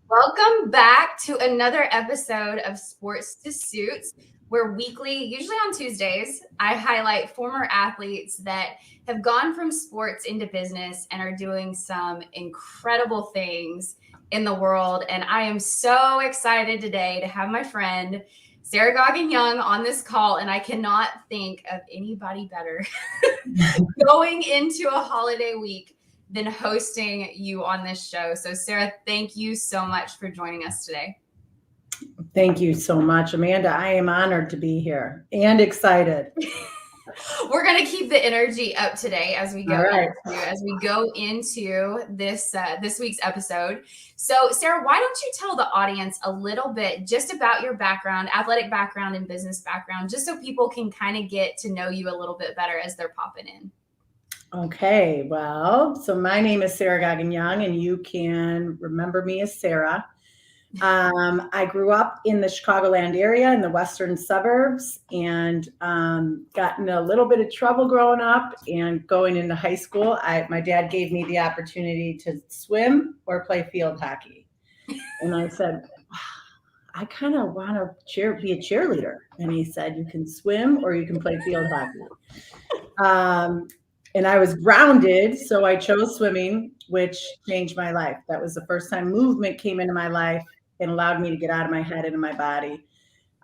Welcome back to another episode of Sports to Suits, where weekly, usually on Tuesdays, I highlight former athletes that have gone from sports into business and are doing some incredible things in the world. And I am so excited today to have my friend Sara Goggin Young on this call, and I cannot think of anybody better going into a holiday week than hosting you on this show. So, Sara, thank you so much for joining us today. Thank you so much, Amanda. I am honored to be here and excited. We're gonna keep the energy up today as we go All right. into this week's episode. So, Sara, why don't you tell the audience a little bit just about your background, athletic background, and business background, just so people can kind of get to know you a little bit better as they're popping in. Okay. Well, so my name is Sara Goggin Young, and you can remember me as Sara. I grew up in the Chicagoland area in the western suburbs and got in a little bit of trouble growing up and going into high school. My dad gave me the opportunity to swim or play field hockey. And I said, I kind of want to be a cheerleader. And he said, you can swim or you can play field hockey. And I was grounded, so I chose swimming, which changed my life. That was the first time movement came into my life and allowed me to get out of my head into my body.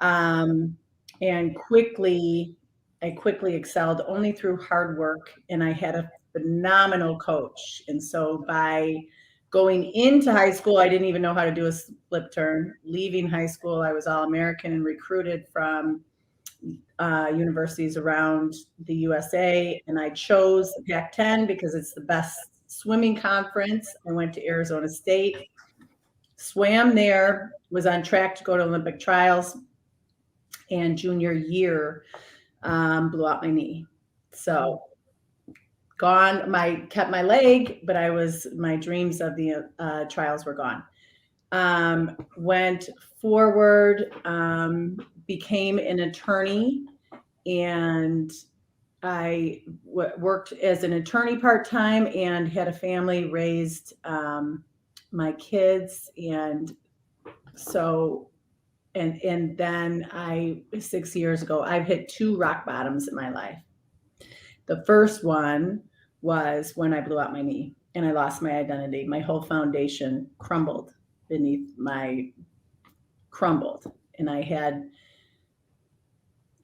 And I quickly excelled only through hard work, and I had a phenomenal coach. And so by going into high school, I didn't even know how to do a flip turn. Leaving high school, I was All-American and recruited from universities around the USA, and I chose the Pac-10 because it's the best swimming conference. I went to Arizona State, swam there, was on track to go to Olympic trials, and junior year blew out my knee. So gone. Kept my leg, but my dreams of the trials were gone. Went forward, became an attorney, and I worked as an attorney part-time and had a family, raised my kids. And so, and then 6 years ago, I've hit two rock bottoms in my life. The first one was when I blew out my knee and I lost my identity. My whole foundation crumbled and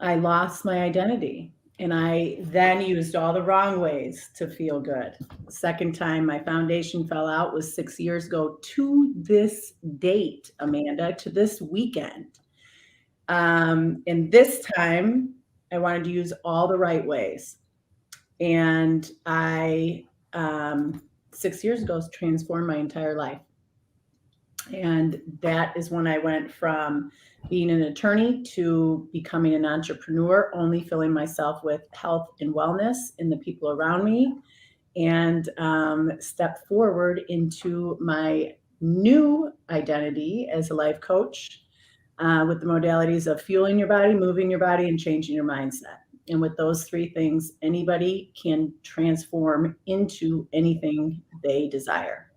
I lost my identity, and I then used all the wrong ways to feel good. The second time my foundation fell out was 6 years ago to this date, Amanda, to this weekend. And this time I wanted to use all the right ways. And I, 6 years ago, transformed my entire life. And that is when I went from being an attorney to becoming an entrepreneur, only filling myself with health and wellness in the people around me, and stepped forward into my new identity as a life coach with the modalities of fueling your body, moving your body, and changing your mindset. And with those three things, anybody can transform into anything they desire.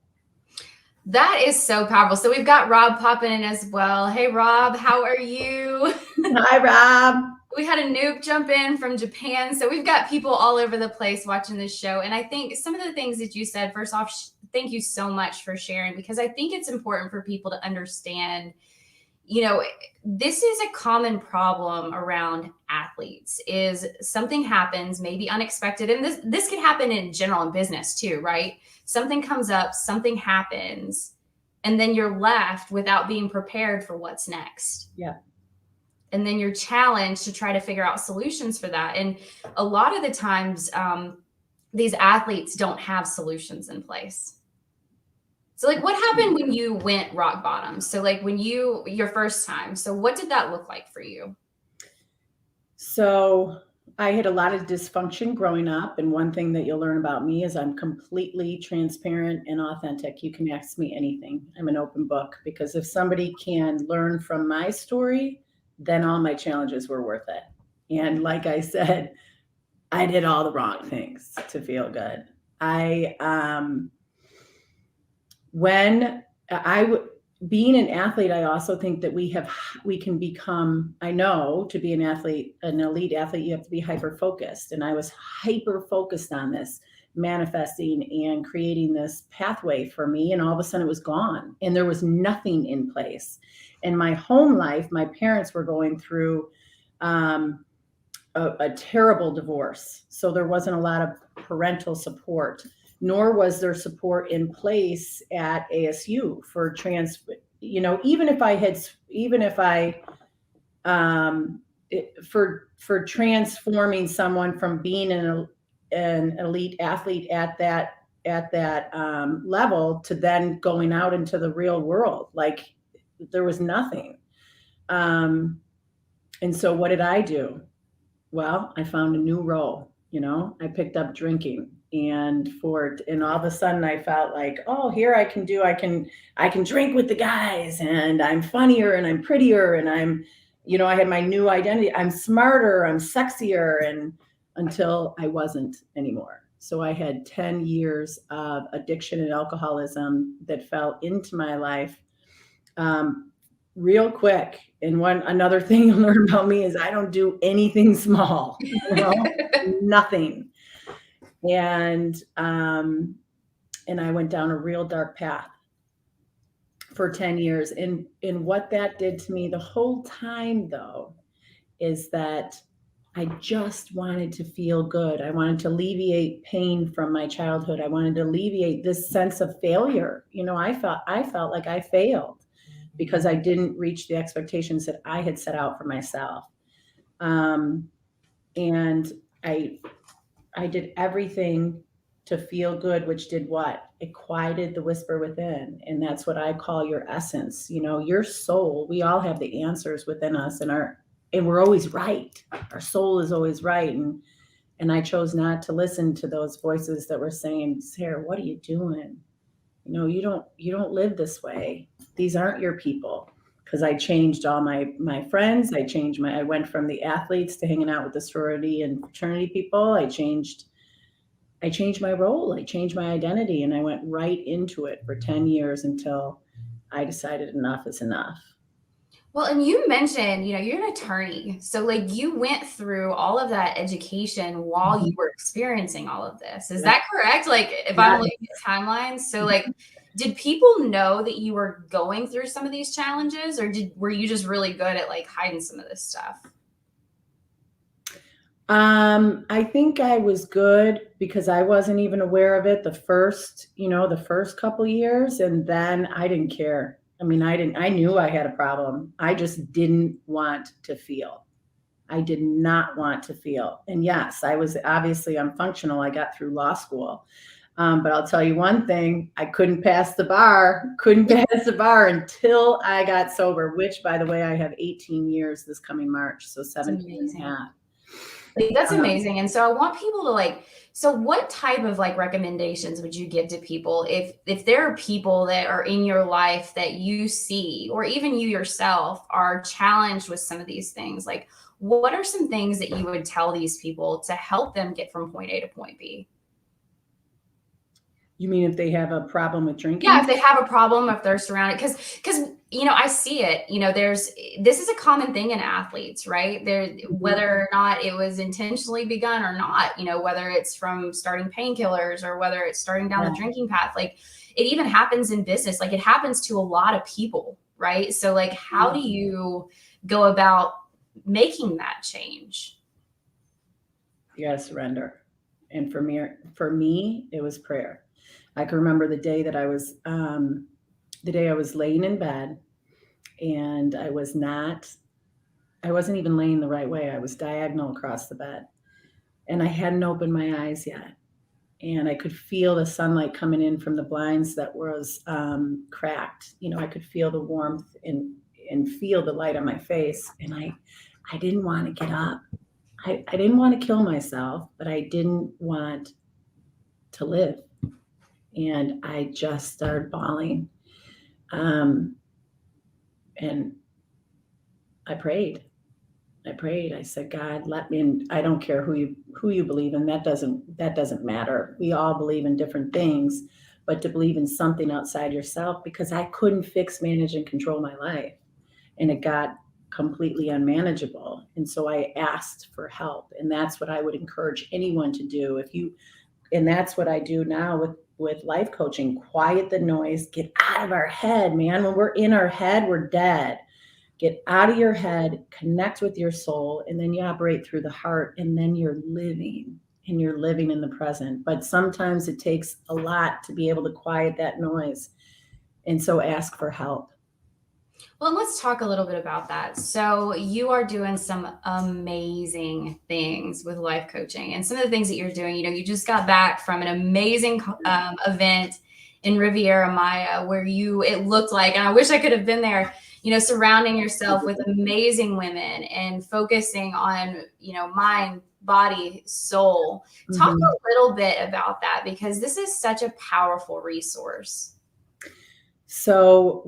That is so powerful. So we've got Rob popping in as well. Hey, Rob, how are you? Hi, Rob. We had a nuke jump in from Japan. So we've got people all over the place watching this show. And I think some of the things that you said, first off, thank you so much for sharing, because I think it's important for people to understand, this is a common problem around athletes. Is something happens, maybe unexpected, and this could happen in general in business too, right? Something comes up, something happens, and then you're left without being prepared for what's next. Yeah. And then you're challenged to try to figure out solutions for that. And a lot of the times, these athletes don't have solutions in place. So what happened when you went rock bottom? So when your first time, so what did that look like for you? So I had a lot of dysfunction growing up. And one thing that you'll learn about me is I'm completely transparent and authentic. You can ask me anything. I'm an open book, because if somebody can learn from my story, then all my challenges were worth it. And like I said, I did all the wrong things to feel good. When I being an athlete, I also think that we can become, I know to be an athlete, an elite athlete, you have to be hyper focused. And I was hyper focused on this, manifesting and creating this pathway for me. And all of a sudden it was gone and there was nothing in place. In my home life, my parents were going through a terrible divorce. So there wasn't a lot of parental support, nor was there support in place at ASU for for transforming someone from being an elite athlete at that level to then going out into the real world. Like there was nothing. And so what did I do? Well, I found a new role. I picked up drinking, and all of a sudden I felt like, oh, here I can drink with the guys, and I'm funnier and I'm prettier, and I had my new identity. I'm smarter, I'm sexier, and until I wasn't anymore. So I had 10 years of addiction and alcoholism that fell into my life real quick. And another thing you'll learn about me is I don't do anything small, nothing. And I went down a real dark path for 10 years. And what that did to me the whole time, though, is that I just wanted to feel good. I wanted to alleviate pain from my childhood. I wanted to alleviate this sense of failure. I felt like I failed because I didn't reach the expectations that I had set out for myself. And I did everything to feel good, which did what? It quieted the whisper within. And that's what I call your essence. Your soul, we all have the answers within us, and we're always right. Our soul is always right. And I chose not to listen to those voices that were saying, Sarah, what are you doing? You don't live this way. These aren't your people. Because I changed all my friends. I went from the athletes to hanging out with the sorority and fraternity people. I changed my role. I changed my identity, and I went right into it for 10 years until I decided enough is enough. Well, and you mentioned, you're an attorney. So like you went through all of that education while you were experiencing all of this. Is that correct? Like if I'm looking at timelines, so like did people know that you were going through some of these challenges, or were you just really good at like hiding some of this stuff? I think I was good because I wasn't even aware of it the first couple years, and then I didn't care. I mean, I knew I had a problem. I just didn't want to feel. I did not want to feel. And yes, I'm functional. I got through law school. But I'll tell you one thing, I couldn't pass the bar until I got sober, which, by the way, I have 18 years this coming March. So 17 and a half. That's amazing. And so I want people to so what type of recommendations would you give to people if there are people that are in your life that you see, or even you yourself are challenged with some of these things? Like, what are some things that you would tell these people to help them get from point A to point B? You mean if they have a problem with drinking? Yeah, if they have a problem, if they're surrounded, because I see it. This is a common thing in athletes, right? Whether or not it was intentionally begun or not, whether it's from starting painkillers or whether it's starting down the drinking path, like it even happens in business. Like it happens to a lot of people, right? So like, how do you go about making that change? You gotta surrender. And for me, it was prayer. I can remember the day I was laying in bed, and I wasn't even laying the right way. I was diagonal across the bed, and I hadn't opened my eyes yet. And I could feel the sunlight coming in from the blinds that was cracked. I could feel the warmth and feel the light on my face. And I didn't want to get up. I didn't want to kill myself, but I didn't want to live. And I just started bawling. And I prayed. I said, God, let me in. I don't care who you believe in. That doesn't matter. We all believe in different things, but to believe in something outside yourself, because I couldn't fix, manage, and control my life. And it got completely unmanageable. And so I asked for help. And that's what I would encourage anyone to do. And that's what I do now with life coaching. Quiet the noise, get out of our head, man. When we're in our head, we're dead. Get out of your head, connect with your soul, and then you operate through the heart, and then you're living, and you're living in the present. But sometimes it takes a lot to be able to quiet that noise. And so ask for help. Well, let's talk a little bit about that. So, you are doing some amazing things with life coaching, and some of the things that you're doing. You just got back from an amazing event in Riviera Maya where it looked like, and I wish I could have been there, surrounding yourself with amazing women and focusing on, mind, body, soul. Talk Mhm. a little bit about that, because this is such a powerful resource. So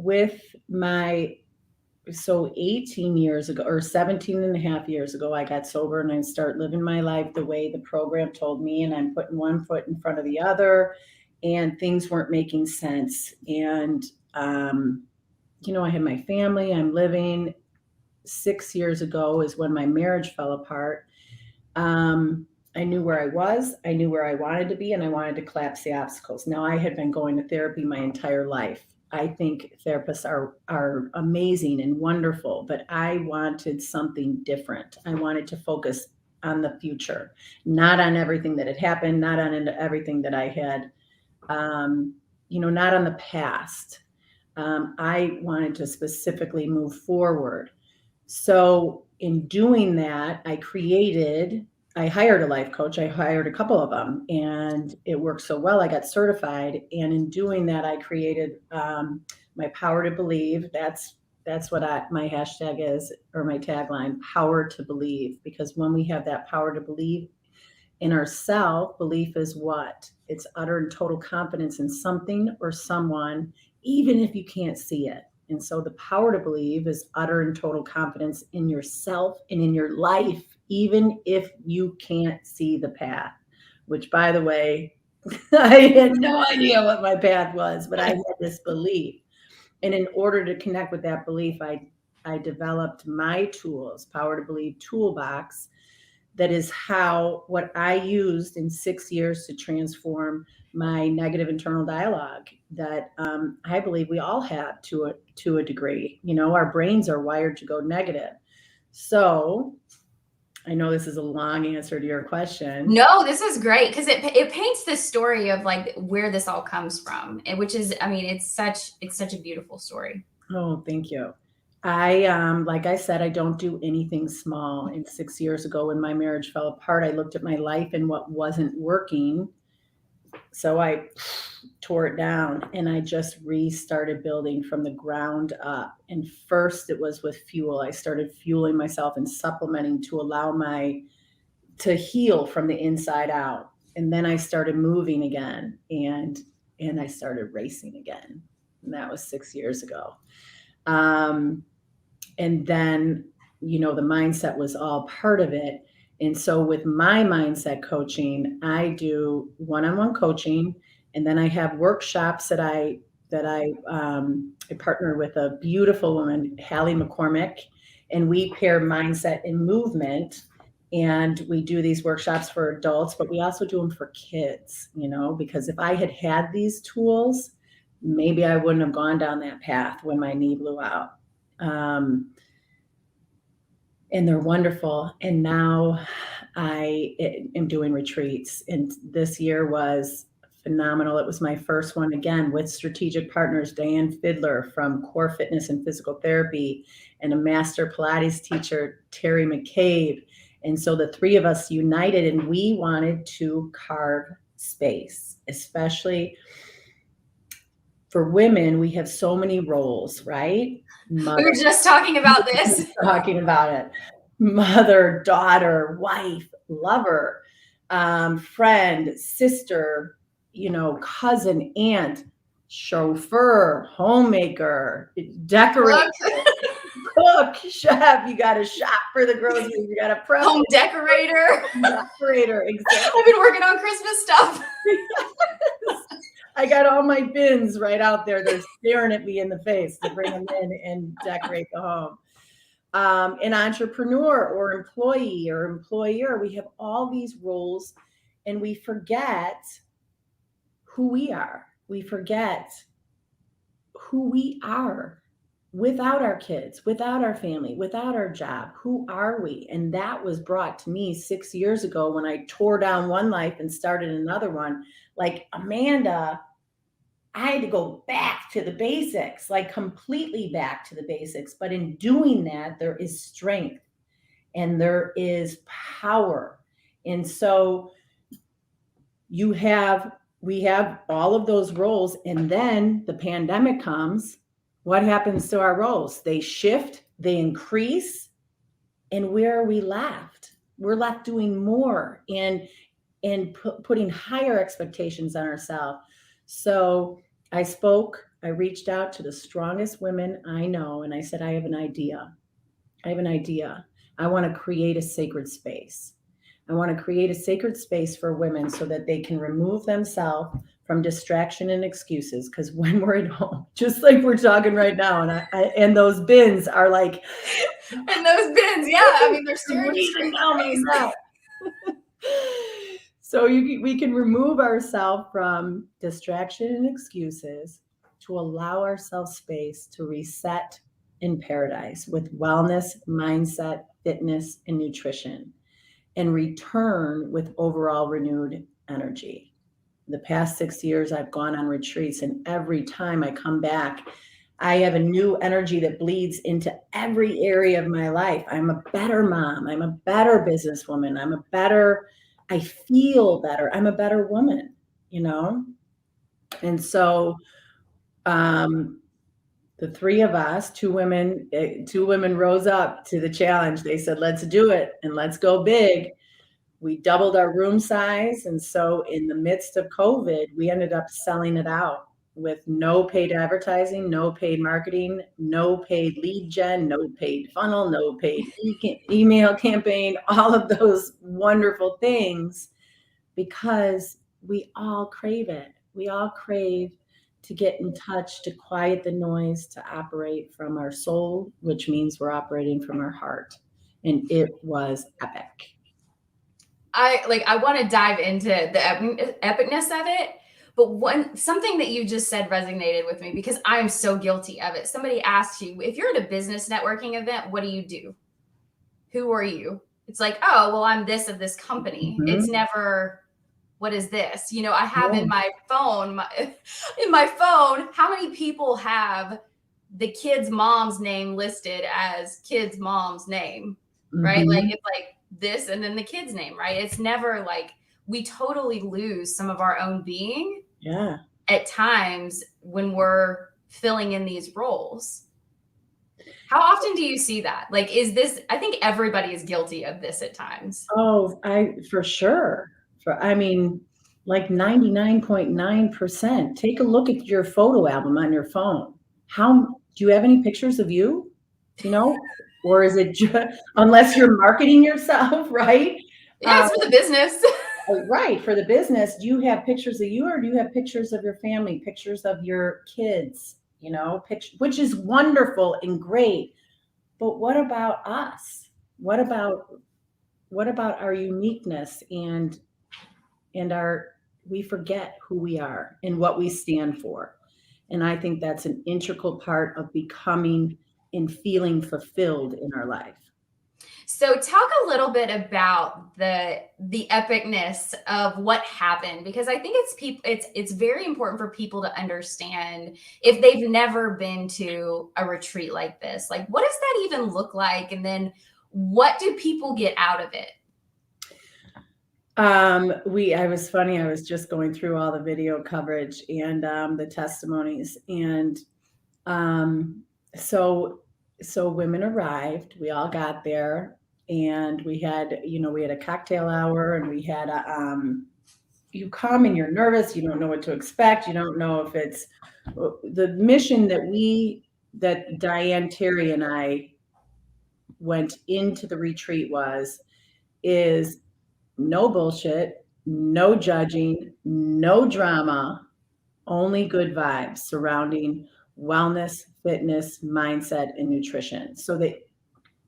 18 years ago, or 17 and a half years ago, I got sober and I started living my life the way the program told me. And I'm putting one foot in front of the other, and things weren't making sense. And, I had my family, I'm living. 6 years ago is when my marriage fell apart. Um, I knew where I was, I knew where I wanted to be, and I wanted to collapse the obstacles. Now, I had been going to therapy my entire life. I think therapists are amazing and wonderful, but I wanted something different. I wanted to focus on the future, not on everything that had happened, not on everything that I had, not on the past. I wanted to specifically move forward. So in doing that, I hired a life coach. I hired a couple of them, and it worked so well. I got certified, and in doing that, I created my power to believe. That's what my hashtag is, or my tagline: power to believe. Because when we have that power to believe in ourself, belief is what? It's utter and total confidence in something or someone, even if you can't see it. And so the power to believe is utter and total confidence in yourself and in your life, even if you can't see the path, which, by the way, I had no idea what my path was, but I had this belief. And in order to connect with that belief, I developed my tools, Power to Believe toolbox. That is what I used in 6 years to transform my negative internal dialogue that I believe we all have to a degree. Our brains are wired to go negative. So I know this is a long answer to your question. No, this is great, because it paints this story of like where this all comes from, which is, I mean, it's such a beautiful story. Oh, thank you. Like I said, I don't do anything small. And 6 years ago, when my marriage fell apart, I looked at my life and what wasn't working. So I tore it down, and I just restarted building from the ground up. And first it was with fuel. I started fueling myself and supplementing to allow to heal from the inside out. And then I started moving again, and I started racing again. And that was 6 years ago. And then, the mindset was all part of it. And so with my mindset coaching, I do one-on-one coaching, and then I have workshops I partner with a beautiful woman, Hallie McCormick, and we pair mindset and movement. And we do these workshops for adults, but we also do them for kids, because if I had these tools, maybe I wouldn't have gone down that path when my knee blew out. And they're wonderful. And now I am doing retreats. And this year was phenomenal. It was my first one, again, with strategic partners, Diane Fiddler from Core Fitness and Physical Therapy, and a master Pilates teacher, Terry McCabe. And so the three of us united, and we wanted to carve space, especially for women. We have so many roles, right? We were just talking about this. Talking about it. Mother, daughter, wife, lover, friend, sister, cousin, aunt, chauffeur, homemaker, decorator, cook, chef. You got to shop for the groceries. You got to prep. Home decorator. Decorator, exactly. I've been working on Christmas stuff. I got all my bins right out there. They're staring at me in the face to bring them in and decorate the home. An entrepreneur or employee or employer, we have all these roles and we forget who we are. We forget who we are without our kids, without our family, without our job. Who are we? And that was brought to me 6 years ago when I tore down one life and started another one. Like, Amanda, I had to go back to the basics, like completely back to the basics. But in doing that, there is strength and there is power. And so we have all of those roles, and then the pandemic comes. What happens to our roles? They shift, they increase, and where are we left? We're left doing more and putting higher expectations on ourselves. So I reached out to the strongest women I know, and I said, I have an idea. I have an idea. I want to create a sacred space. I want to create a sacred space for women so that they can remove themselves from distraction and excuses. Because when we're at home, just like we're talking right now, and those bins are like, and those bins, yeah, I mean, they're staring you straight in the face. So we can remove ourselves from distraction and excuses to allow ourselves space to reset in paradise with wellness, mindset, fitness, and nutrition, and return with overall renewed energy. The past 6 years, I've gone on retreats, and every time I come back, I have a new energy that bleeds into every area of my life. I'm a better mom. I'm a better businesswoman. I feel better. I'm a better woman, you know? And so, the three of us, two women rose up to the challenge. They said, let's do it and let's go big. We doubled our room size. And so in the midst of COVID, we ended up selling it out with no paid advertising, no paid marketing, no paid lead gen, no paid funnel, no paid email campaign, all of those wonderful things, because we all crave it. We all crave to get in touch, to quiet the noise, to operate from our soul, which means we're operating from our heart. And it was epic. I want to dive into the epicness of it, but something that you just said resonated with me because I am so guilty of it. Somebody asked you, if you're at a business networking event, what do you do? Who are you? It's like, oh, well, I'm this of this company. Mhm. It's never, what is this? You know, I have in my phone, how many people have the kid's mom's name listed as kid's mom's name, right? Like, it's like this and then the kid's name, right? It's never like, we totally lose some of our own being at times when we're filling in these roles. How often do you see that? Like, I think everybody is guilty of this at times. Oh, for sure. I mean, like 99.9%. Take a look at your photo album on your phone. Do you have any pictures of you? You know, or is it just, unless you're marketing yourself, right? Yeah, it's for the business. Right, for the business. Do you have pictures of you, or do you have pictures of your family, pictures of your kids, you know, which is wonderful and great. But what about us? What about our uniqueness and we forget who we are and what we stand for. And I think that's an integral part of becoming and feeling fulfilled in our life. So talk a little bit about the epicness of what happened, because I think it's very important for people to understand if they've never been to a retreat like this. Like, what does that even look like? And then what do people get out of it? I was just going through all the video coverage and the testimonies. And so women arrived, we all got there, and we had a cocktail hour, and we had you come and you're nervous, you don't know what to expect, you don't know if it's the mission that Diane, Terry, and I went into the retreat is no bullshit, no judging, no drama, only good vibes surrounding wellness, fitness, mindset, and nutrition, so that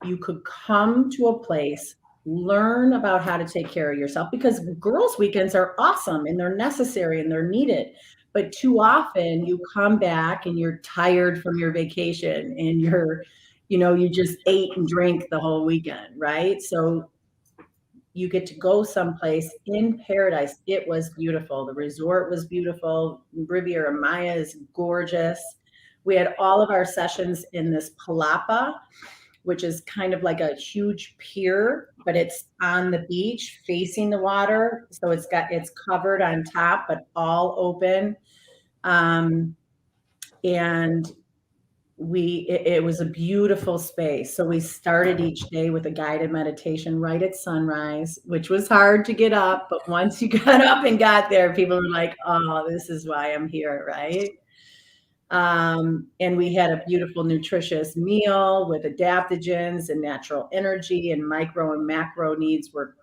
you could come to a place, learn about how to take care of yourself, because girls' weekends are awesome and they're necessary and they're needed. But too often you come back and you're tired from your vacation and you just ate and drank the whole weekend, right? So you get to go someplace in paradise. It was beautiful. The resort was beautiful. Riviera Maya is gorgeous. We had all of our sessions in this palapa, which is kind of like a huge pier, but it's on the beach facing the water. So it's covered on top, but all open. Um, and it was a beautiful space. So we started each day with a guided meditation right at sunrise, which was hard to get up. But once you got up and got there, people were like, oh, this is why I'm here, right? And we had a beautiful, nutritious meal with adaptogens and natural energy, and micro and macro needs were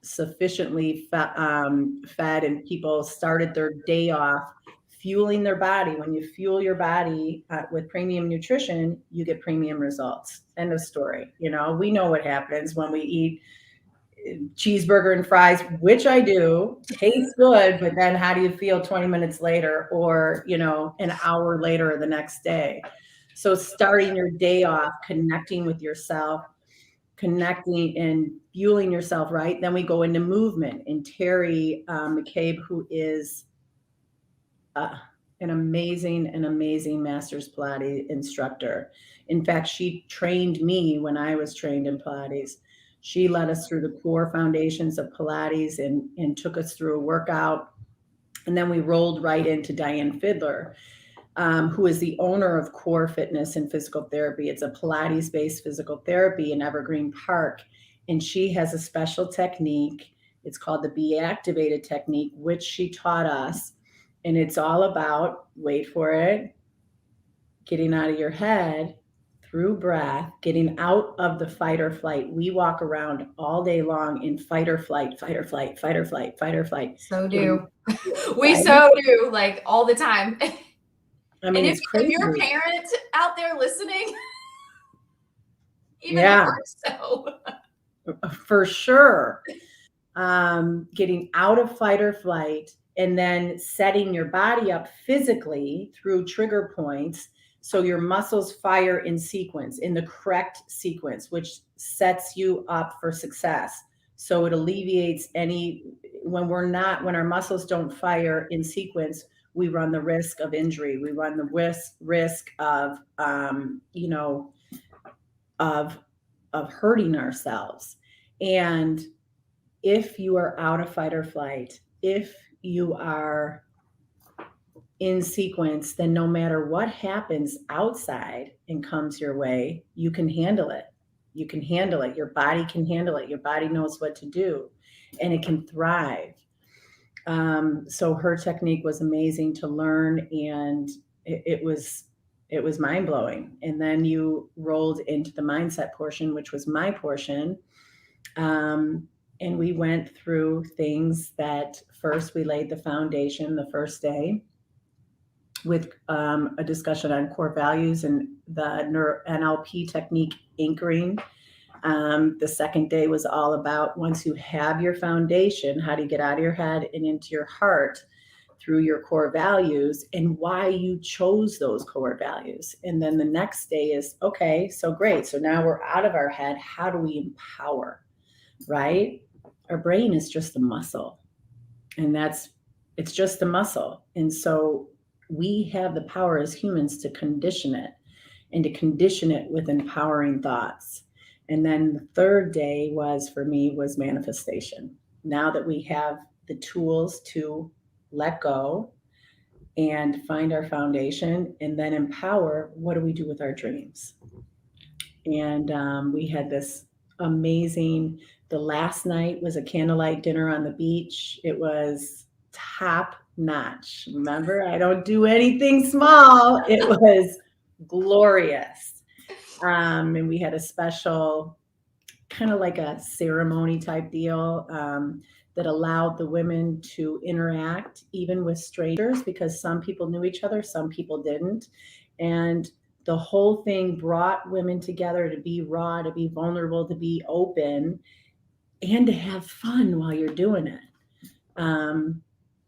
sufficiently fed, and people started their day off fueling their body. When you fuel your body with premium nutrition, you get premium results. End of story. We know what happens when we eat cheeseburger and fries, which I do, tastes good, but then how do you feel 20 minutes later, or an hour later, or the next day? So starting your day off connecting with yourself, connecting and fueling yourself, right? Then we go into movement. And Terry McCabe, who is an amazing Masters Pilates instructor. In fact, she trained me when I was trained in Pilates. She led us through the core foundations of Pilates and took us through a workout. And then we rolled right into Diane Fidler, who is the owner of Core Fitness and Physical Therapy. It's a Pilates-based physical therapy in Evergreen Park. And she has a special technique. It's called the Be Activated technique, which she taught us. And it's all about, wait for it, getting out of your head through breath, getting out of the fight or flight. We walk around all day long in fight or flight, fight or flight, fight or flight, fight or flight. So do. We so do, like, all the time. I mean, it's crazy. If you're a parent out there listening, even more so. For sure. Getting out of fight or flight, and then setting your body up physically through trigger points so your muscles fire in sequence, in the correct sequence, which sets you up for success. So it alleviates when our muscles don't fire in sequence, we run the risk of injury. We run the risk of of hurting ourselves. And if you are out of fight or flight, if you are in sequence, then no matter what happens outside and comes your way, you can handle it. You can handle it. Your body can handle it. Your body knows what to do, and it can thrive. So her technique was amazing to learn, and it was mind-blowing. And then you rolled into the mindset portion, which was my portion. And we went through things that first we laid the foundation the first day with a discussion on core values and the NLP technique anchoring. The second day was all about, once you have your foundation, how do you get out of your head and into your heart through your core values, and why you chose those core values. And then the next day is, okay, so great. So now we're out of our head. How do we empower, right? Our brain is just a muscle, and it's just a muscle. And so we have the power as humans to condition it, and to condition it with empowering thoughts. And then the third day for me was manifestation. Now that we have the tools to let go and find our foundation and then empower, what do we do with our dreams? And we had this amazing, the last night was a candlelight dinner on the beach. It was top notch. Remember, I don't do anything small. It was glorious. And we had a special, kind of like a ceremony type deal. that allowed the women to interact even with strangers, because some people knew each other, some people didn't. And the whole thing brought women together to be raw, to be vulnerable, to be open, and to have fun while you're doing it.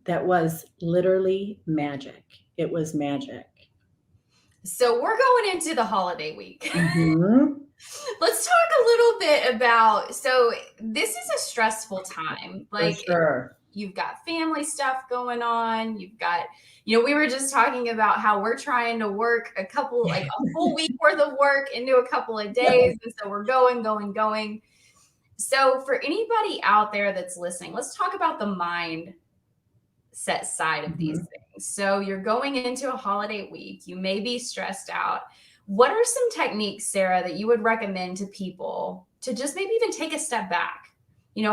That was literally magic. It was magic. So we're going into the holiday week. Mm-hmm. Let's talk a little bit about, so this is a stressful time. For sure. You've got family stuff going on. You've got, we were just talking about how we're trying to work a full week worth of work into a couple of days. And so we're going. So for anybody out there that's listening, let's talk about the mindset side of these things. So you're going into a holiday week. You may be stressed out. What are some techniques, Sara, that you would recommend to people to just maybe even take a step back?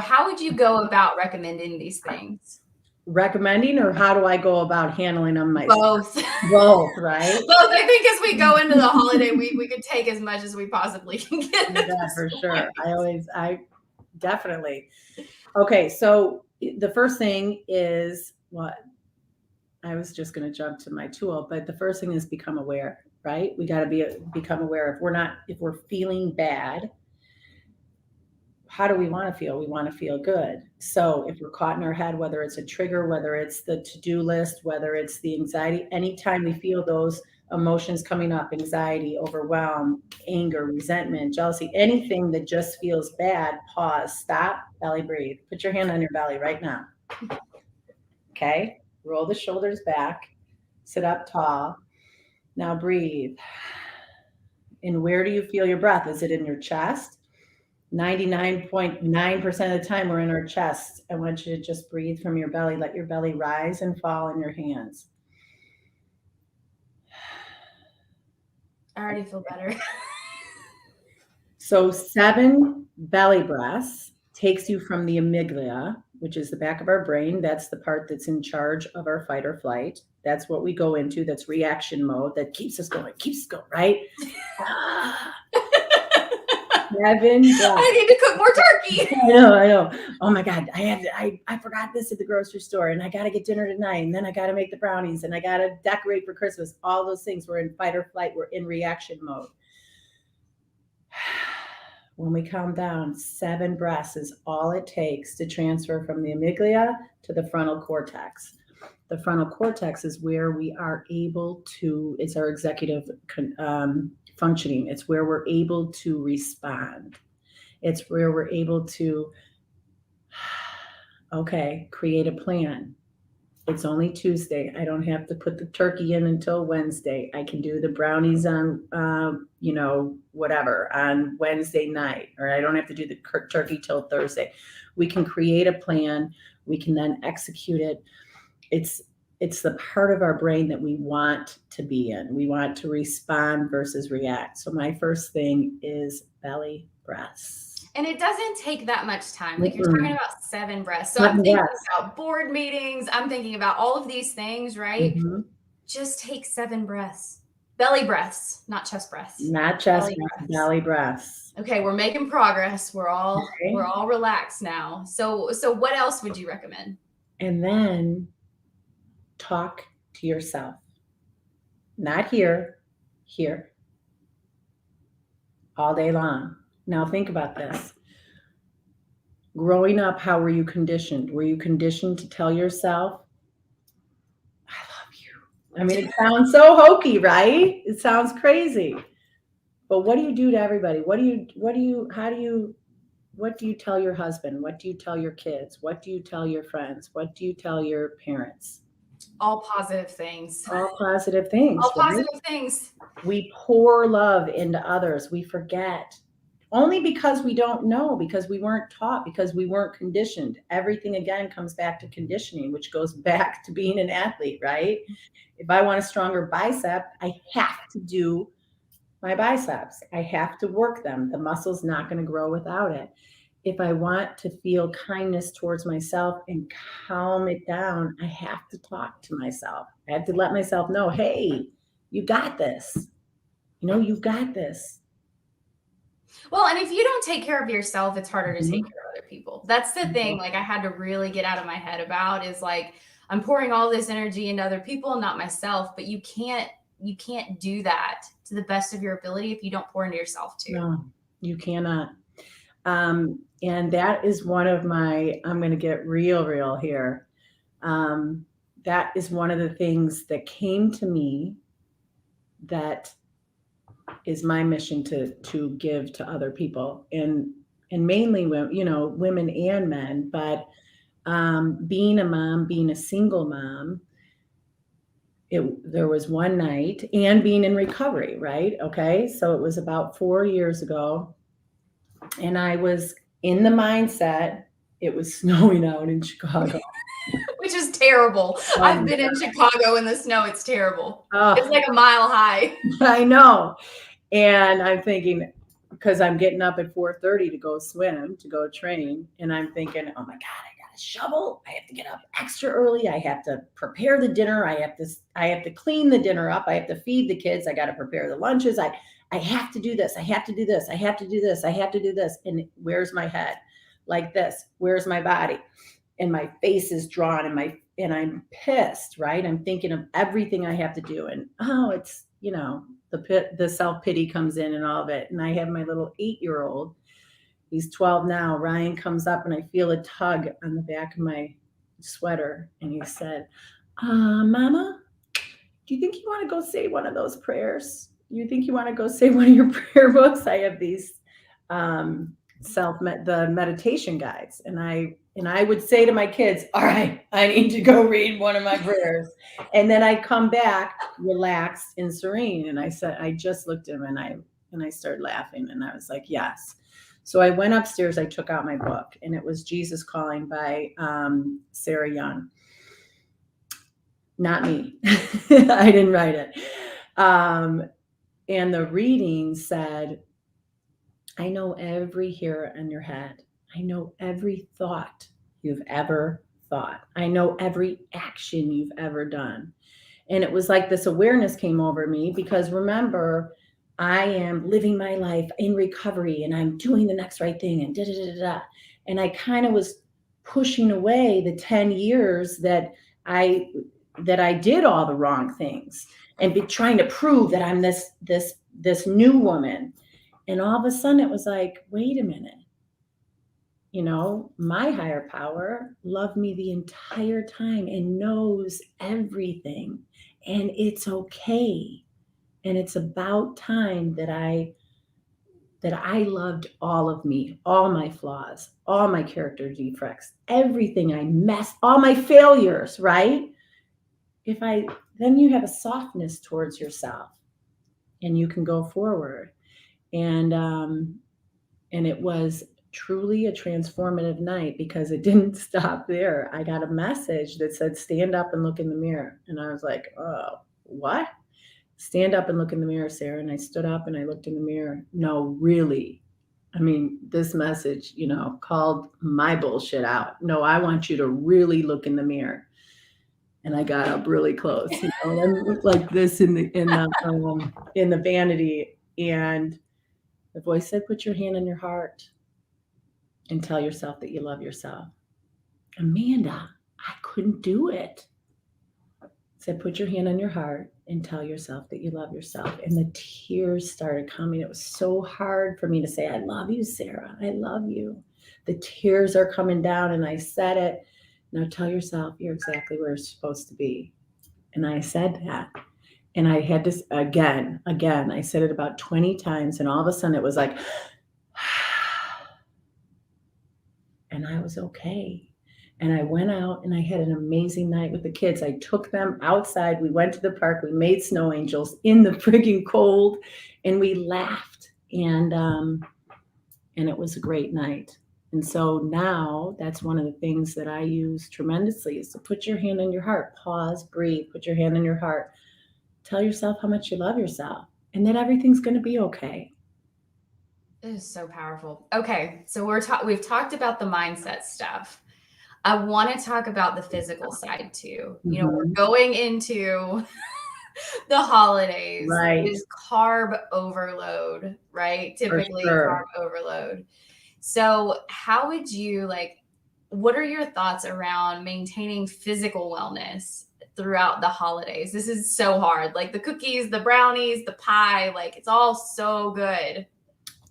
How would you go about recommending these things? Recommending, or how do I go about handling them myself? Both, right? Both. I think as we go into the holiday week, we could take as much as we possibly can get. Yeah, for sure. I definitely. Okay, so the first thing is what I was just going to jump to my tool, but the first thing is become aware, right? We got to become aware. If we're feeling bad, how do we want to feel? We want to feel good. So if we're caught in our head, whether it's a trigger, whether it's the to-do list, whether it's the anxiety, anytime we feel those emotions coming up, anxiety, overwhelm, anger, resentment, jealousy, anything that just feels bad, pause, stop, belly breathe. Put your hand on your belly right now. Okay. Roll the shoulders back, sit up tall. Now breathe. And where do you feel your breath? Is it in your chest? 99.9% of the time we're in our chest. I want you to just breathe from your belly. Let your belly rise and fall in your hands. I already feel better. So 7 belly breaths takes you from the amygdala, which is the back of our brain. That's the part that's in charge of our fight or flight. That's what we go into. That's reaction mode that keeps us going, right? 7 breaths. I need to cook more turkey. I know. Oh my God. I forgot this at the grocery store, and I got to get dinner tonight, and then I got to make the brownies, and I got to decorate for Christmas. All those things. We're in fight or flight. We're in reaction mode. When we calm down, 7 breaths is all it takes to transfer from the amygdala to the frontal cortex. The frontal cortex is where we are able to, it's our executive functioning. It's where we're able to respond. It's where we're able to, create a plan. It's only Tuesday. I don't have to put the turkey in until Wednesday. I can do the brownies on, whatever, on Wednesday night, or I don't have to do the turkey till Thursday. We can create a plan. We can then execute it. It's the part of our brain that we want to be in. We want to respond versus react. So my first thing is belly breaths. And it doesn't take that much time. Like you're talking about 7 breaths. So I'm thinking about board meetings. I'm thinking about all of these things, right? Mm-hmm. Just take 7 breaths. Belly breaths, not chest breaths. Not chest breaths, belly breaths. Okay, we're making progress. We're all relaxed now. So what else would you recommend? And then talk to yourself. Not here. All day long. Now think about this. Growing up, how were you conditioned? Were you conditioned to tell yourself, I love you? I mean, it sounds so hokey, right? It sounds crazy. But what do you do to everybody? What do you tell your husband? What do you tell your kids? What do you tell your friends? What do you tell your parents? All positive things. All positive things. All positive things. We pour love into others. We forget. Only because we don't know, because we weren't taught, because we weren't conditioned. Everything again comes back to conditioning, which goes back to being an athlete, right? If I want a stronger bicep, I have to do my biceps. I have to work them. The muscle's not going to grow without it. If I want to feel kindness towards myself and calm it down, I have to talk to myself. I have to let myself know, hey, you got this. You've got this. Well, and if you don't take care of yourself, it's harder to take Mhm. care of other people. That's the thing. Like I had to really get out of my head about is like I'm pouring all this energy into other people, not myself, but you can't do that to the best of your ability if you don't pour into yourself too. No, you cannot. And that is one of my, I'm going to get real here. Um, that is one of the things that came to me that is my mission to give to other people, and mainly women, women and men. But being a mom, being a single mom, there was one night, and being in recovery, right? Okay, so it was about 4 years ago, and I was in the mindset. It was snowing out in Chicago. Which is terrible. Oh I've my been in Chicago in the snow. It's terrible. It's God. like a mile high. I know. And I'm thinking, because I'm getting up at 4:30 to go swim, to go train, and I'm thinking, oh my God, I got a shovel. I have to get up extra early. I have to prepare the dinner. I have to clean the dinner up. I have to feed the kids. I got to prepare the lunches. I have to do this. I have to do this. I have to do this. I have to do this. And where's my head? Like this. Where's my body? And my face is drawn, and I'm pissed, right? I'm thinking of everything I have to do, and it's the self-pity comes in and all of it. And I have my little 8-year-old. He's 12 now. Ryan comes up, and I feel a tug on the back of my sweater, and he said, Mama, do you think you want to go say one of those prayers? You think you want to go say one of your prayer books? I have these um, the meditation guides, and I would say to my kids, "All right, I need to go read one of my prayers," and then I'd come back relaxed and serene. And I said, I just looked at him, and I started laughing, and I was like, "Yes." So I went upstairs. I took out my book, and it was Jesus Calling by Sara Young. Not me. I didn't write it. Um, and the reading said, I know every hair on your head. I know every thought you've ever thought. I know every action you've ever done. And it was like this awareness came over me, because remember, I am living my life in recovery, and I'm doing the next right thing, and da da da da. And I kind of was pushing away the 10 years I that I did all the wrong things, and be trying to prove that I'm this new woman. And all of a sudden it was like, wait a minute, my higher power loved me the entire time and knows everything. And it's okay. And it's about time that I loved all of me, all my flaws, all my character defects, everything I messed, all my failures, right? If I Then you have a softness towards yourself, and you can go forward. And it was truly a transformative night, because it didn't stop there. I got a message that said, stand up and look in the mirror. And I was like, oh, what? Stand up and look in the mirror, Sarah. And I stood up and I looked in the mirror. No, really. I mean, this message, called my bullshit out. No, I want you to really look in the mirror. And I got up really close, and I looked like this in the vanity. And the voice said, put your hand on your heart and tell yourself that you love yourself. Amanda, I couldn't do it. It said, put your hand on your heart and tell yourself that you love yourself. And the tears started coming. It was so hard for me to say, I love you, Sarah. I love you. The tears are coming down, and I said it. Now tell yourself you're exactly where you're supposed to be. And I said that. And I had this again, I said it about 20 times. And all of a sudden it was like, and I was okay. And I went out and I had an amazing night with the kids. I took them outside. We went to the park. We made snow angels in the friggin' cold, and we laughed. And it was a great night. And so now that's one of the things that I use tremendously, is to put your hand on your heart, pause, breathe, put your hand on your heart, tell yourself how much you love yourself, and that everything's going to be okay. It is so powerful. Okay, so we've talked about the mindset stuff. I want to talk about the physical side too. We're Mhm. going into the holidays Right. is carb overload, right? For Typically sure. carb overload. So, how would you like, what are your thoughts around maintaining physical wellness throughout the holidays? This is so hard. Like the cookies, the brownies, the pie, like it's all so good.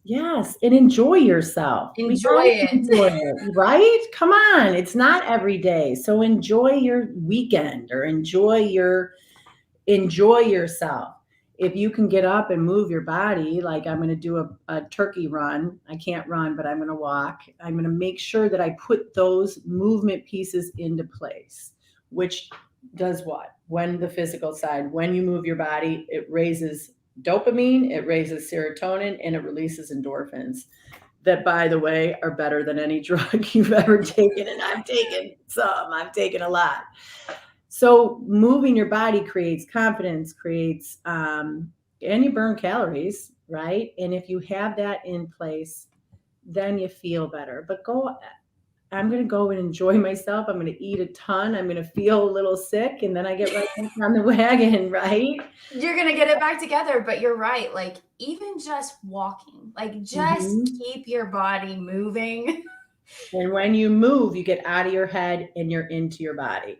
Yes, and enjoy yourself. We Enjoy gotta it. enjoy it, right? Come on, it's not every day. So enjoy your weekend or enjoy yourself. If you can get up and move your body, like I'm going to do a turkey run. I can't run, but I'm going to walk. I'm going to make sure that I put those movement pieces into place, which does what? When the physical side, when you move your body, it raises dopamine, it raises serotonin, and it releases endorphins that, by the way, are better than any drug you've ever taken. And I've taken some, I've taken a lot. So moving your body creates confidence, and you burn calories, right? And if you have that in place, then you feel better. But I'm going to go and enjoy myself. I'm going to eat a ton. I'm going to feel a little sick, and then I get right back on the wagon, right? You're going to get it back together, but you're right. Like even just walking, like just Mhm. keep your body moving. And when you move, you get out of your head and you're into your body.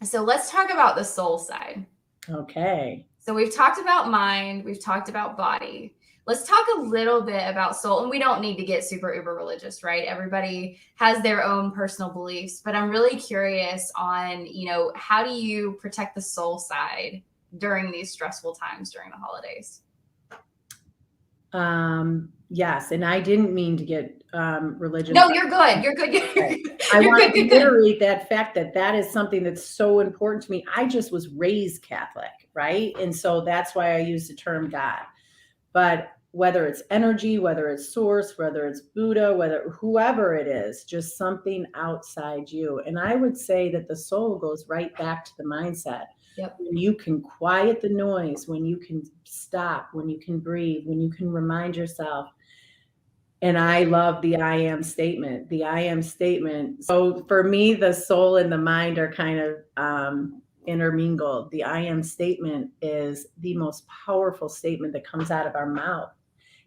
So let's talk about the soul side. Okay. So we've talked about mind, we've talked about body. Let's talk a little bit about soul. And we don't need to get super uber religious, right? Everybody has their own personal beliefs, but I'm really curious on, how do you protect the soul side during these stressful times during the holidays? Yes, and I didn't mean to get religious. No, you're good. You're good. Okay. I You're want good. to Good, good. reiterate that fact that is something that's so important to me. I just was raised Catholic, right? And so that's why I use the term God. But whether it's energy, whether it's source, whether it's Buddha, whether whoever it is, just something outside you. And I would say that the soul goes right back to the mindset. Yep. When you can quiet the noise, when you can stop, when you can breathe, when you can remind yourself. And I love the I am statement. The I am statement. So for me, the soul and the mind are kind of intermingled. The I am statement is the most powerful statement that comes out of our mouth.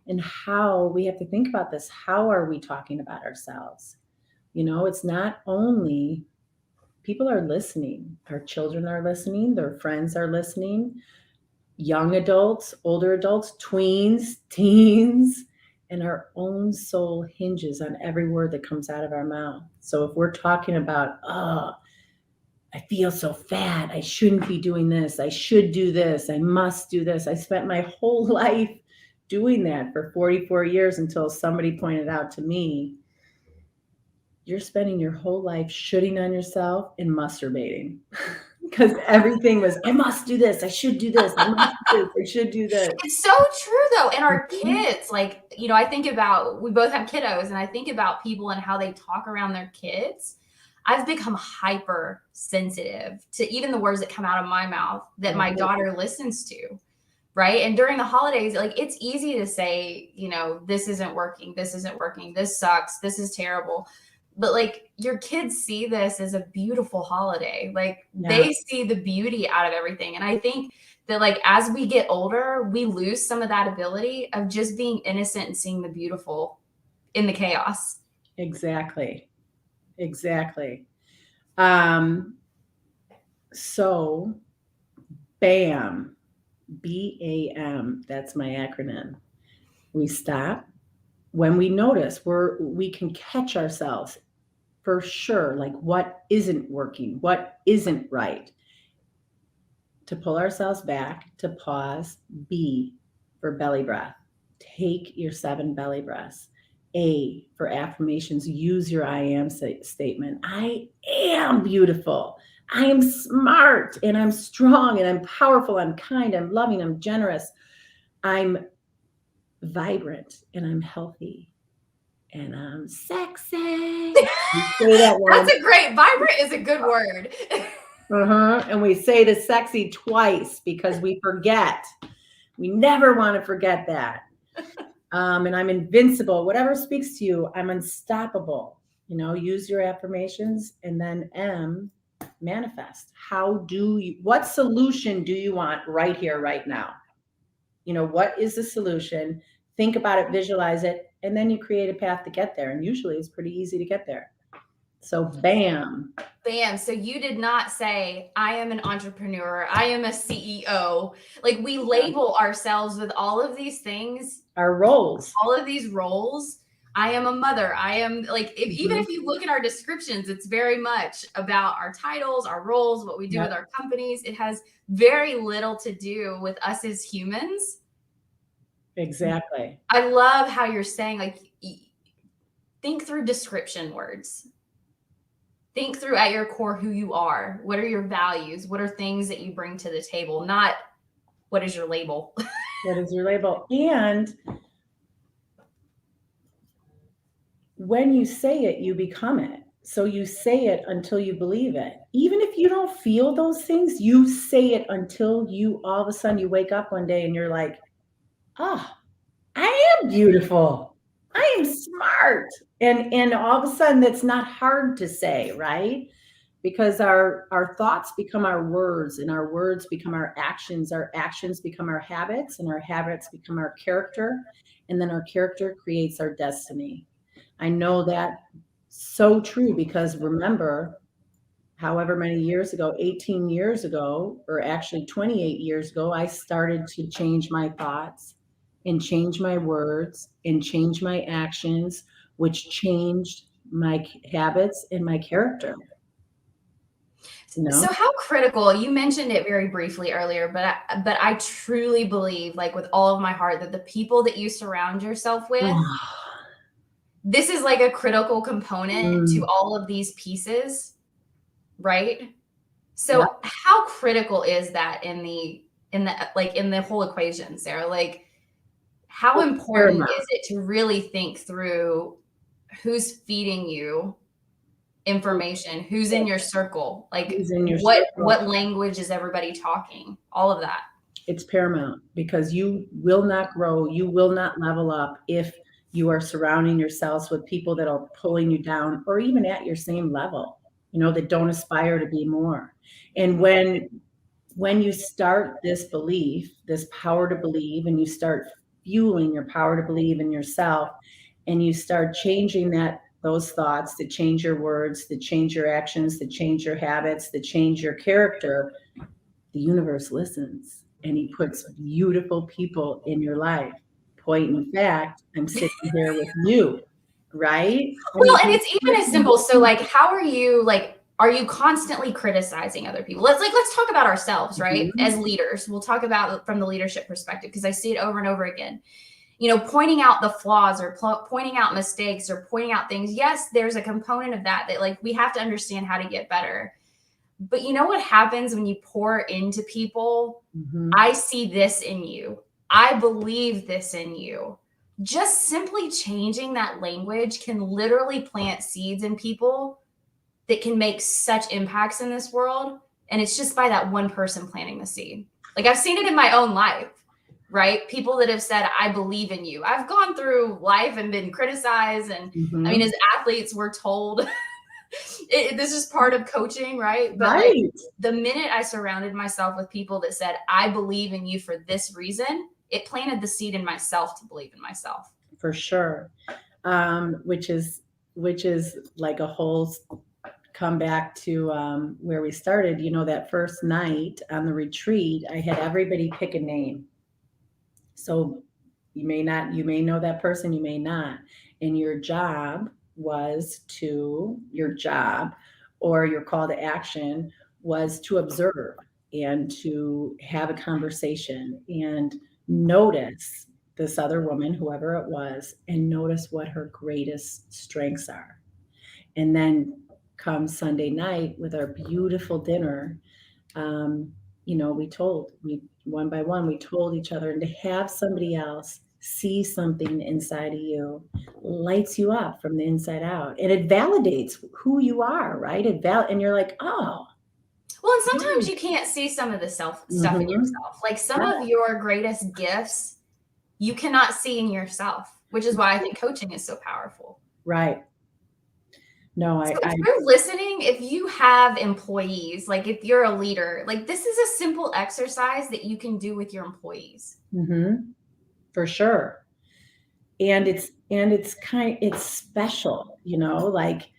And how we have to think about this. How are we talking about ourselves? It's not only people are listening, our children are listening, their friends are listening, young adults, older adults, tweens, teens, and our own soul hinges on every word that comes out of our mouth. So if we're talking about, oh, I feel so fat, I shouldn't be doing this, I should do this, I must do this. I spent my whole life doing that for 44 years until somebody pointed out to me, you're spending your whole life shitting on yourself and masturbating. Because everything was, I must do this, I should do this, I must do this, I should do this. It's so true though. And our Mhm. kids, like, I think about, we both have kiddos, and I think about people and how they talk around their kids. I've become hyper sensitive to even the words that come out of my mouth that my Right. daughter listens to. Right. And during the holidays, like it's easy to say, this isn't working. This isn't working. This sucks. This is terrible. But like your kids see this as a beautiful holiday. Like Yeah, they see the beauty out of everything. And I think that like as we get older, we lose some of that ability of just being innocent and seeing the beautiful in the chaos. exactly. Exactly. Um, so BAM, BAM, that's my acronym. We stop when we notice we can catch ourselves for sure, like what isn't working, what isn't right. To pull ourselves back, to pause, B for belly breath. Take your 7 belly breaths. A for affirmations, use your I am statement. I am beautiful. I am smart and I'm strong and I'm powerful. I'm kind. I'm loving. I'm generous. I'm vibrant and I'm healthy and I'm sexy. We say that one. That's a great, vibrant is a good word. And we say the sexy twice because we forget. We never want to forget that. And I'm invincible. Whatever speaks to you, I'm unstoppable. Use your affirmations. And then M, manifest. What solution do you want right here, right now? What is the solution? Think about it, visualize it, and then you create a path to get there. And usually it's pretty easy to get there. So bam. Bam. So you did not say, I am an entrepreneur. I am a CEO. Like, we label ourselves with all of these things, our roles, all of these roles. I am a mother. I am like, even if you look at our descriptions, it's very much about our titles, our roles, what we do with our companies. It has very little to do with us as humans. Exactly. I love how you're saying, like, think through description words. Think through at your core who you are. What are your values? What are things that you bring to the table? Not what is your label? What is your label? And when you say it, you become it. So you say it until you believe it. Even if you don't feel those things, you say it until you all of a sudden you wake up one day and you're like, oh, I am beautiful. I am smart. And all of a sudden that's not hard to say, right? Because our thoughts become our words, and our words become our actions become our habits, and our habits become our character, and then our character creates our destiny. I know that so true, because remember, however many years ago, 18 years ago, or actually 28 years ago, I started to change my thoughts and change my words and change my actions, which changed my habits and my character. So how critical, you mentioned it very briefly earlier, but I truly believe, like, with all of my heart, that the people that you surround yourself with, this is like a critical component to all of these pieces, right? So how critical is that in the whole equation, Sarah? Like, how important is it to really think through who's feeding you information, who's in your circle, like what language is everybody talking, all of that? It's paramount, because you will not grow, you will not level up if you are surrounding yourselves with people that are pulling you down, or even at your same level, that don't aspire to be more. And when you start this belief, this power to believe, and you start fueling your power to believe in yourself, and you start changing those thoughts, to change your words, to change your actions, to change your habits, to change your character, the universe listens, and he puts beautiful people in your life. Point in fact, I'm sitting here with you, right? Well, and it's even as simple. So, like, how are you, like, are you constantly criticizing other people? Let's talk about ourselves, right? As leaders, we'll talk about it from the leadership perspective, because I see it over and over again. Pointing out the flaws, or pointing out mistakes, or pointing out things. Yes, there's a component of that like we have to understand how to get better. But you know what happens when you pour into people? I see this in you. I believe this in you. Just simply changing that language can literally plant seeds in people that can make such impacts in this world. And it's just by that one person planting the seed. Like, I've seen it in my own life, right? People that have said, I believe in you. I've gone through life and been criticized. And I mean, as athletes, we're told this is part of coaching, right? But like, the minute I surrounded myself with people that said, I believe in you for this reason, it planted the seed in myself to believe in myself. For sure. Which is like a whole come back to where we started. That first night on the retreat, I had everybody pick a name. So you may know that person, you may not. And your job, or your call to action was to observe and to have a conversation and notice this other woman, whoever it was, and notice what her greatest strengths are. And then come Sunday night with our beautiful dinner, we one by one, we told each other, and to have somebody else see something inside of you lights you up from the inside out, and it validates who you are, right? And you're like, oh. Well, and sometimes you can't see some of the stuff in yourself. Like, some of your greatest gifts you cannot see in yourself, which is why I think coaching is so powerful. Right. No, So I if you're listening, if you have employees, like if you're a leader, like this is a simple exercise that you can do with your employees. for sure. And it's special, like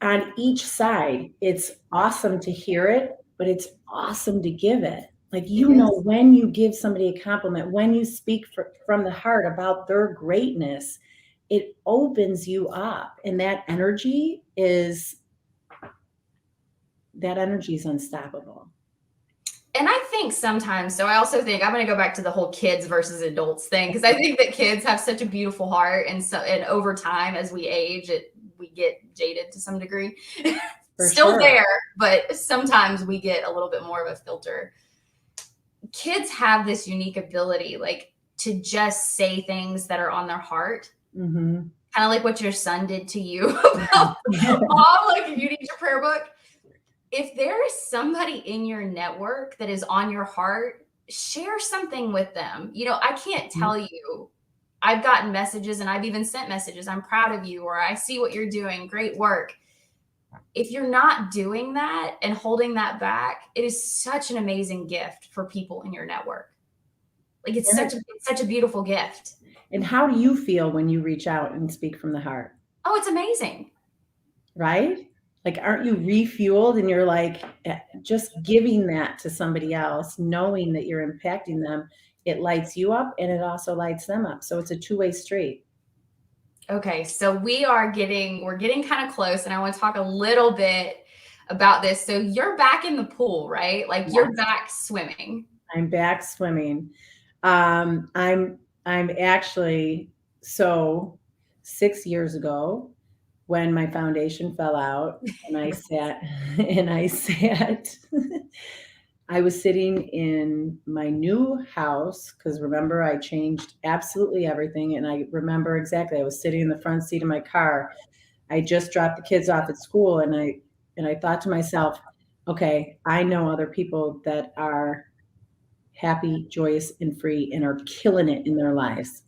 on each side, it's awesome to hear it, but it's awesome to give it. Like, It is. when you give somebody a compliment, when you speak from the heart about their greatness, it opens you up. And that energy is unstoppable. And I think sometimes, so I also think I'm going to go back to the whole kids versus adults thing, because I think that kids have such a beautiful heart, and over time as we age, we get jaded to some degree. For Still sure. there, but sometimes we get a little bit more of a filter. Kids have this unique ability, like to just say things that are on their heart, Mhm. kind of like what your son did to you about mom, like you need your prayer book. If there is somebody in your network that is on your heart, share something with them. I can't tell you. I've gotten messages and I've even sent messages. I'm proud of you, or I see what you're doing. Great work. If you're not doing that and holding that back, it is such an amazing gift for people in your network. Like it's such a beautiful gift. And how do you feel when you reach out and speak from the heart? Oh, it's amazing. Right? Like, aren't you refueled and you're like, just giving that to somebody else, knowing that you're impacting them, it lights you up and it also lights them up. So it's a two-way street. Okay, so we're getting kind of close, and I want to talk a little bit about this. So you're back in the pool, right? Like you're Yes. back swimming. I'm back swimming. I'm actually, so 6 years ago, when my foundation fell out and I sat and I sat I was sitting in my new house because remember, I changed absolutely everything. And I remember exactly, I was sitting in the front seat of my car. I just dropped the kids off at school and I thought to myself, okay, I know other people that are happy, joyous, and free and are killing it in their lives.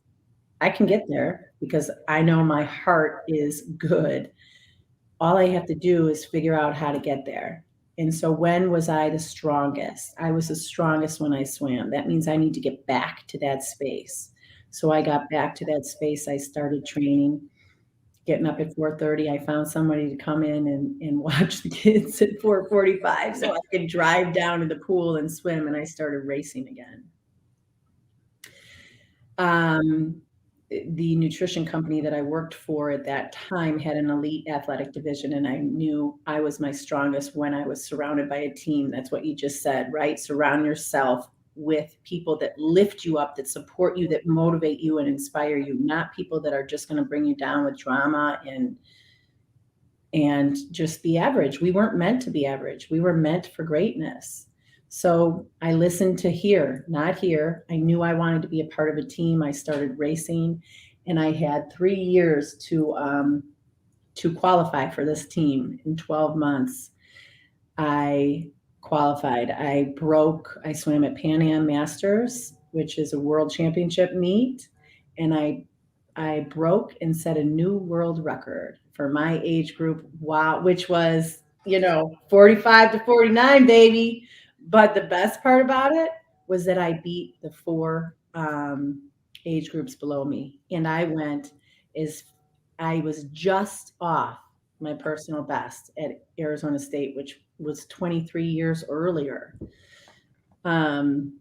I can get there because I know my heart is good. All I have to do is figure out how to get there. And so when was I the strongest? I was the strongest when I swam. That means I need to get back to that space. So I got back to that space. I started training, getting up at 4:30. I found somebody to come in and watch the kids at 4:45 so I could drive down to the pool and swim, and I started racing again. Um, the nutrition company that I worked for at that time had an elite athletic division, and I knew I was my strongest when I was surrounded by a team. That's what you just said, right? Surround yourself with people that lift you up, that support you, that motivate you and inspire you, not people that are just going to bring you down with drama and just be average. We weren't meant to be average. We were meant for greatness. So I listened to hear, not here. I knew I wanted to be a part of a team. I started racing, and I had 3 years to qualify for this team. In 12 months, I qualified. I swam at Pan Am Masters, which is a world championship meet, and I broke and set a new world record for my age group. Wow, which was, 45 to 49, baby. But the best part about it was that I beat the four age groups below me. And I was just off my personal best at Arizona State, which was 23 years earlier. Um,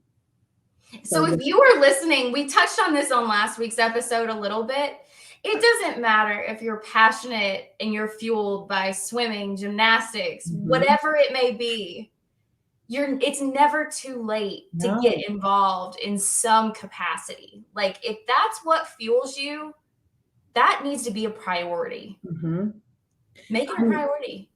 So if you were listening, we touched on this on last week's episode a little bit. It doesn't matter if you're passionate and you're fueled by swimming, gymnastics, whatever it may be. It's never too late to get involved in some capacity. Like if that's what fuels you, that needs to be a priority. Make it a priority.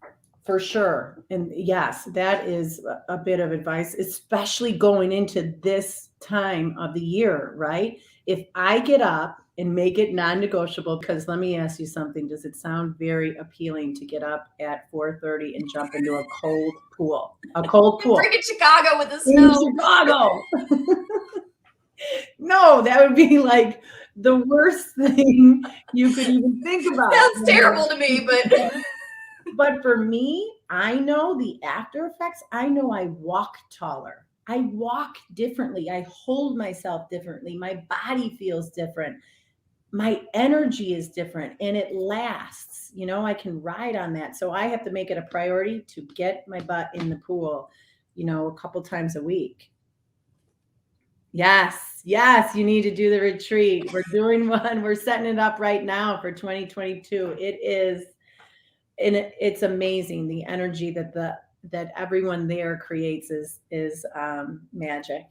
For sure. And yes, that is a bit of advice, especially going into this time of the year, right? If I get up and make it non-negotiable, because let me ask you something, does it sound very appealing to get up at 4:30 and jump into a cold pool? A cold pool. Bring it Chicago with the snow. In Chicago. No, that would be like the worst thing you could even think about. Sounds terrible to me, but But for me, I know the after effects. I know I walk taller. I walk differently. I hold myself differently. My body feels different. My energy is different and it lasts. I can ride on that. So I have to make it a priority to get my butt in the pool, a couple times a week. Yes, yes, you need to do the retreat. We're doing one. We're setting it up right now for 2022. It is, and it's amazing the energy that everyone there creates is magic.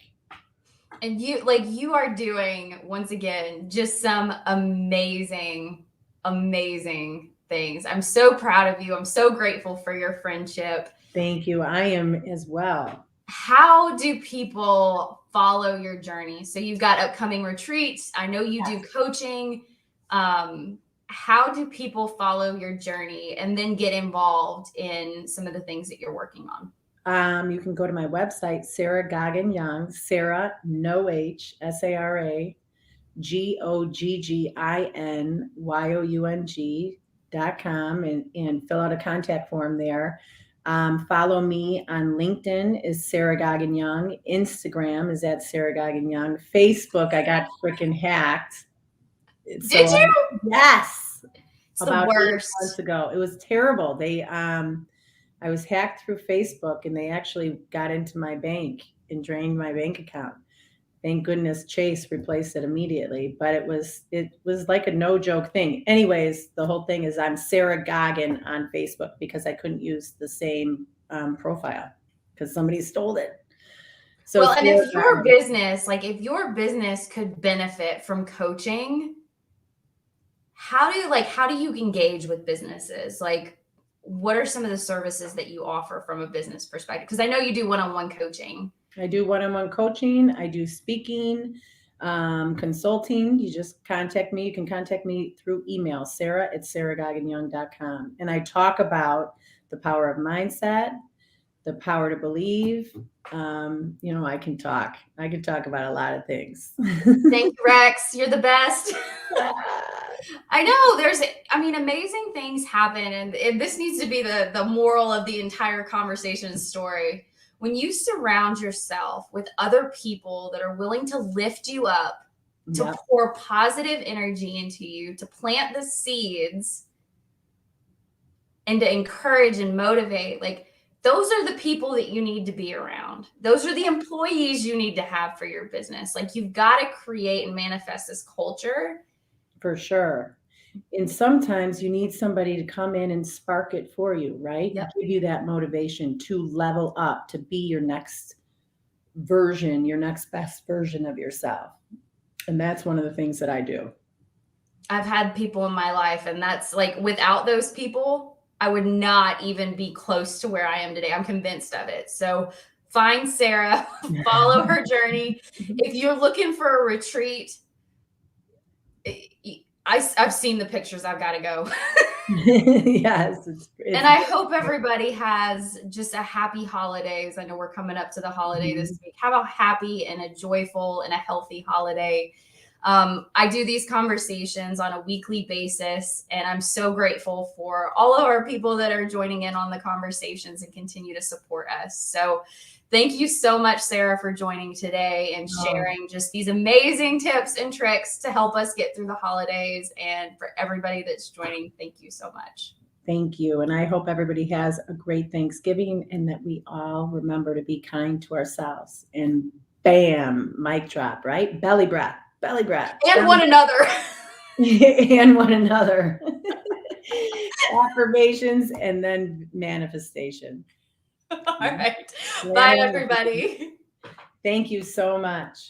and you are doing, once again, just some amazing, amazing things. I'm so proud of you. I'm so grateful for your friendship. Thank you. I am as well. How do people follow your journey? So you've got upcoming retreats. I know you do coaching. How do people follow your journey and then get involved in some of the things that you're working on? You can go to my website, Sara Goggin Young, Sara, no H, Sara GOGGINYOUNG.com and fill out a contact form there. Follow me on LinkedIn is Sara Goggin Young. Instagram is at Sara Goggin Young. Facebook, I got freaking hacked. Did you? Yes. It's About the 8 worst. months ago. It was terrible. I was hacked through Facebook and they actually got into my bank and drained my bank account. Thank goodness Chase replaced it immediately, but it was like a no joke thing. Anyways, the whole thing is I'm Sara Goggin on Facebook because I couldn't use the same profile because somebody stole it. So well, and Sara if your Goggin. business, like if your business could benefit from coaching, how do you engage with businesses? Like, what are some of the services that you offer from a business perspective? Because I know you do one-on-one coaching. I do one-on-one coaching. I do speaking, consulting. You just contact me. You can contact me through email, Sara@SaraGogginYoung.com. And I talk about the power of mindset, the power to believe. I can talk. I can talk about a lot of things. Thank you, Rex. You're the best. I know amazing things happen. And this needs to be the moral of the entire conversation story. When you surround yourself with other people that are willing to lift you up, to pour positive energy into you, to plant the seeds and to encourage and motivate, like those are the people that you need to be around. Those are the employees you need to have for your business. Like you've got to create and manifest this culture. For sure. And sometimes you need somebody to come in and spark it for you, right? Yep. Give you that motivation to level up, to be your next version, your next best version of yourself. And that's one of the things that I do. I've had people in my life, and that's like without those people, I would not even be close to where I am today. I'm convinced of it. So find Sara, follow her journey. If you're looking for a retreat, I've seen the pictures. I've got to go. Yes. And I hope everybody has just a happy holidays. I know we're coming up to the holiday this week. Have a happy and a joyful and a healthy holiday. I do these conversations on a weekly basis, and I'm so grateful for all of our people that are joining in on the conversations and continue to support us. So thank you so much, Sara, for joining today and sharing just these amazing tips and tricks to help us get through the holidays. And for everybody that's joining, thank you so much. Thank you. And I hope everybody has a great Thanksgiving and that we all remember to be kind to ourselves. And bam, mic drop, right? Belly breath. Belly breath. And one another. And one another. Affirmations and then manifestation. All right. Bye, everybody. Thank you so much.